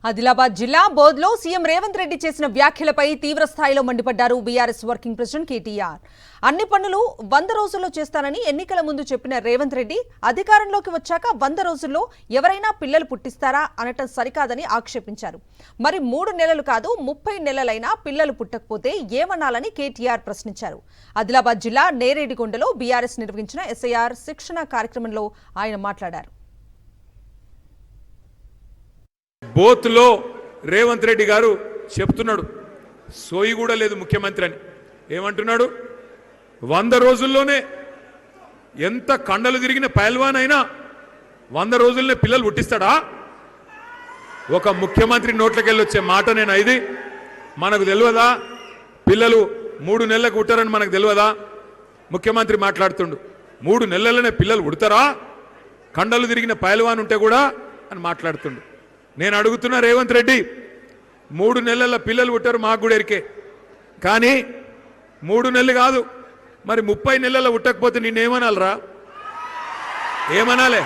ఆదిలాబాద్ జిల్లా బోధ్లో సీఎం రేవంత్ రెడ్డి చేసిన వ్యాఖ్యలపై తీవ్ర స్థాయిలో మండిపడ్డారు బీఆర్ఎస్ వర్కింగ్ ప్రెసిడెంట్ కేటీఆర్. అన్ని పనులు 100 రోజుల్లో చేస్తానని ఎన్నికల ముందు చెప్పిన రేవంత్ రెడ్డి అధికారంలోకి వచ్చాక 100 రోజుల్లో ఎవరైనా పిల్లలు పుట్టిస్తారా అనటం సరికాదని ఆక్షేపించారు. మరి 3 నెలలు కాదు 30 నెలలైనా పిల్లలు పుట్టకపోతే ఏమనాలని కేటీఆర్ ప్రశ్నించారు. ఆదిలాబాద్ జిల్లా నేరేడిగొండలో బీఆర్ఎస్ నిర్వహించిన ఎస్ఐఆర్ శిక్షణ కార్యక్రమంలో ఆయన మాట్లాడారు. బోత్లో రేవంత్ రెడ్డి గారు చెప్తున్నాడు, సోయి కూడా లేదు ముఖ్యమంత్రి అని. ఏమంటున్నాడు? 100 రోజుల్లోనే ఎంత కండలు తిరిగిన పైల్వాన్ అయినా 100 రోజుల్లోనే పిల్లలు పుట్టిస్తాడా? ఒక ముఖ్యమంత్రి నోట్లకెళ్ళి వచ్చే మాట నేను. ఇది మనకు తెలియదా? పిల్లలు 3 నెలలకు పుట్టారని మనకు తెలియదా? ముఖ్యమంత్రి మాట్లాడుతుండు, 3 నెలలనే పిల్లలు పుడతారా? కండలు తిరిగిన పైల్వాన్ ఉంటే కూడా అని మాట్లాడుతుండు. నేను అడుగుతున్నా రేవంత్ రెడ్డి, 3 నెలల పిల్లలు పుట్టారు మాకు కూడా ఎరికే, కానీ 3 నెలలు కాదు, మరి 30 నెలల పుట్టకపోతే నిన్నేమనాలరా? ఏమనాలే?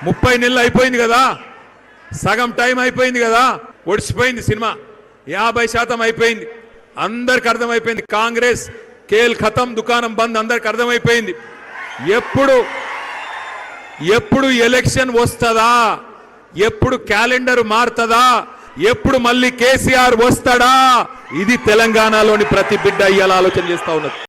30 నెలలు అయిపోయింది కదా, సగం టైం అయిపోయింది కదా, ఒడిసిపోయింది సినిమా, 50% అయిపోయింది. అందరికి అర్థమైపోయింది, కాంగ్రెస్ కేల్ ఖతం, దుకాణం బంద్, అందరికి అర్థమైపోయింది. ఎప్పుడు ఎలక్షన్ వస్తుందా, ఎప్పుడు క్యాలెండర్ మారుతుందా, ఎప్పుడు మళ్ళీ కేసీఆర్ వస్తాడా, ఇది తెలంగాణలోని ప్రతి బిడ్డ ఇయ్యాల ఆలోచన చేస్తా ఉన్నది.